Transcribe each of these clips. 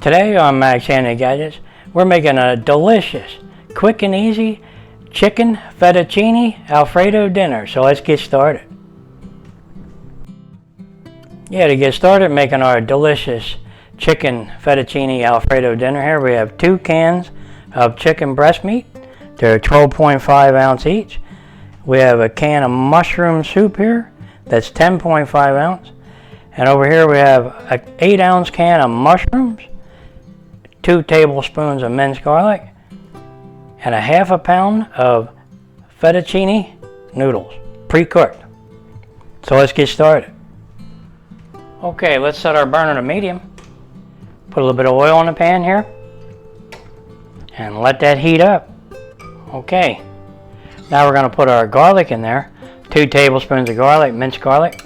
Today on Max Handy Gadgets, we're making a delicious, quick and easy Chicken Fettuccine Alfredo dinner. So let's get started. To get started making our delicious Chicken Fettuccine Alfredo dinner here, we have 2 cans of chicken breast meat. They're 12.5 ounce each. We have a can of mushroom soup here that's 10.5 ounce. And over here we have an 8 ounce can of mushrooms, 2 tablespoons of minced garlic, and a half a pound of fettuccine noodles, pre-cooked. So let's get started. Okay, let's set our burner to medium. Put a little bit of oil in the pan here and let that heat up. Okay, now we're going to put our garlic in there. 2 tablespoons of garlic, minced garlic.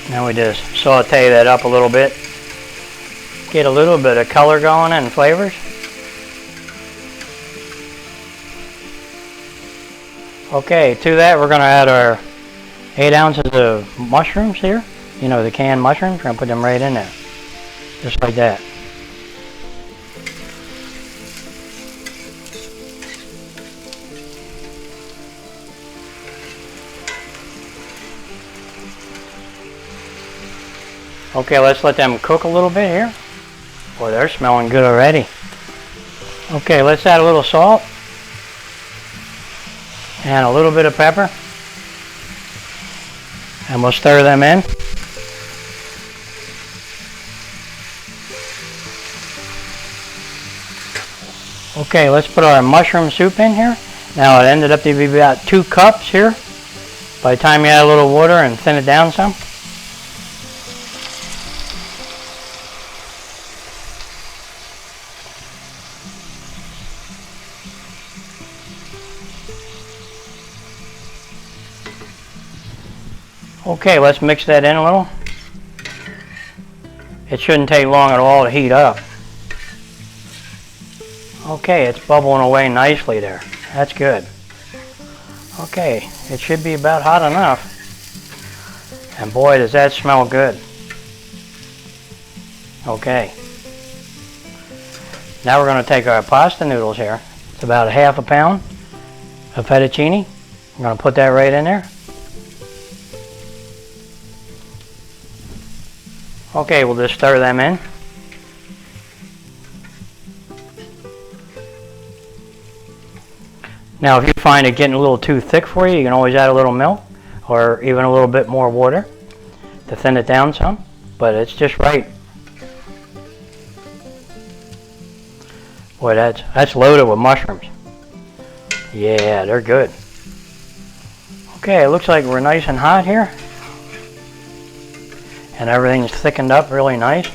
Now we just saute that up a little bit. Get a little bit of color going and flavors. Okay, to that we're going to add our 8 ounces of mushrooms here. You know, the canned mushrooms. We're going to put them right in there. Just like that. Okay, let's let them cook a little bit here. Boy, they're smelling good already. Okay, let's add a little salt and a little bit of pepper, and we'll stir them in. Okay, let's put our mushroom soup in here. Now it ended up to be about 2 cups here. By the time you add a little water and thin it down some. Okay, let's mix that in a little. It shouldn't take long at all to heat up. Okay, it's bubbling away nicely there. That's good. Okay, it should be about hot enough. And boy, does that smell good. Okay. Now we're going to take our pasta noodles here. It's about a half a pound of fettuccine. I'm going to put that right in there. Okay, we'll just stir them in. Now if you find it getting a little too thick for you, you can always add a little milk or even a little bit more water to thin it down some, but it's just right. Boy, that's loaded with mushrooms. Yeah, they're good. Okay, it looks like we're nice and hot here. And everything's thickened up really nice.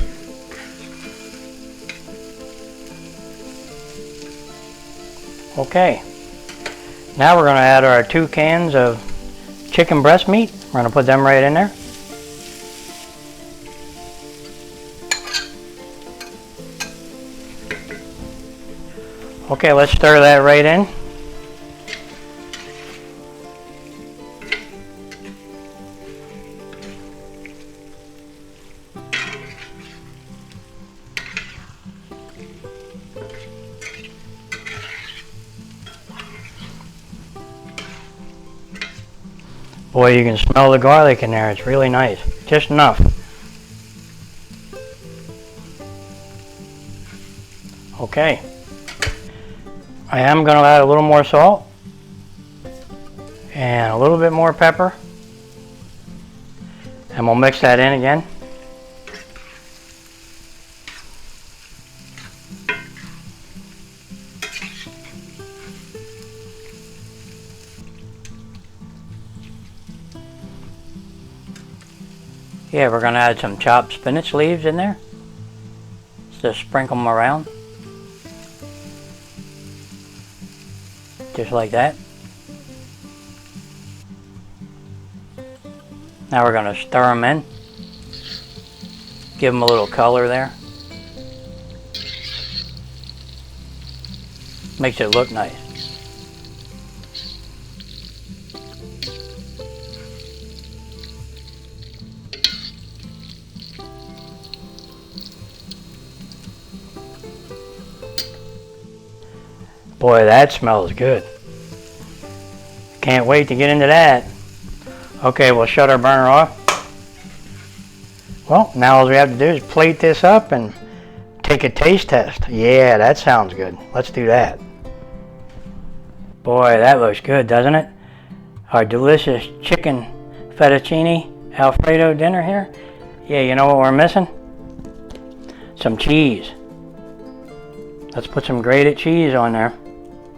Okay, now we're going to add our 2 cans of chicken breast meat. We're going to put them right in there. Okay, let's stir that right in. Boy, you can smell the garlic in there. It's really nice. Just enough. Okay. I am going to add a little more salt and a little bit more pepper. And we'll mix that in again. Yeah, we're going to add some chopped spinach leaves in there. Just sprinkle them around. Just like that. Now we're going to stir them in. Give them a little color there. Makes it look nice. Boy, that smells good. Can't wait to get into that. Okay, we'll shut our burner off. Well, now all we have to do is plate this up and take a taste test. Yeah, that sounds good. Let's do that. Boy, that looks good, doesn't it? Our delicious chicken fettuccine Alfredo dinner here. Yeah, you know what we're missing? Some cheese. Let's put some grated cheese on there.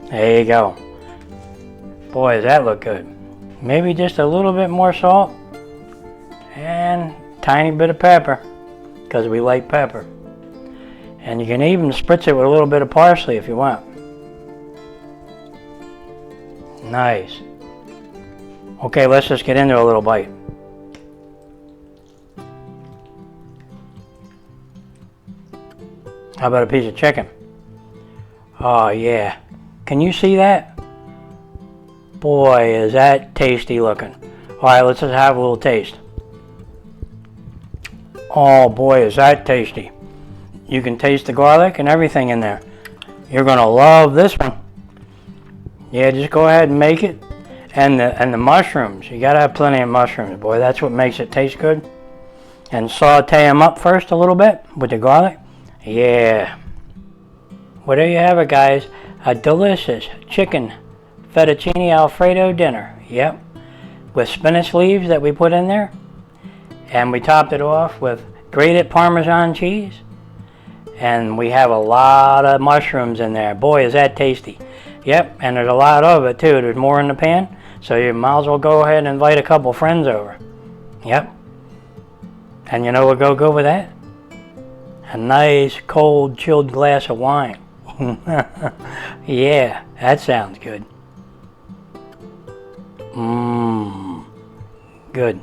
There you go. Boy, does that look good. Maybe just a little bit more salt and tiny bit of pepper because we like pepper. And you can even spritz it with a little bit of parsley if you want. Nice. Okay, let's just get into a little bite. How about a piece of chicken? Oh yeah. Can you see that? Boy, is that tasty looking. Alright, let's just have a little taste. Oh boy, is that tasty. You can taste the garlic and everything in there. You're gonna love this one. Yeah, just go ahead and make it. And the mushrooms, you gotta have plenty of mushrooms. Boy, that's what makes it taste good. And saute them up first a little bit with the garlic. Yeah. Well, there you have it, guys. A delicious chicken fettuccine Alfredo dinner. Yep. With spinach leaves that we put in there. And we topped it off with grated parmesan cheese. And we have a lot of mushrooms in there. Boy, is that tasty. Yep, and there's a lot of it too. There's more in the pan. So you might as well go ahead and invite a couple friends over. Yep. And you know what will go with that? A nice cold chilled glass of wine. Yeah, that sounds good. Good.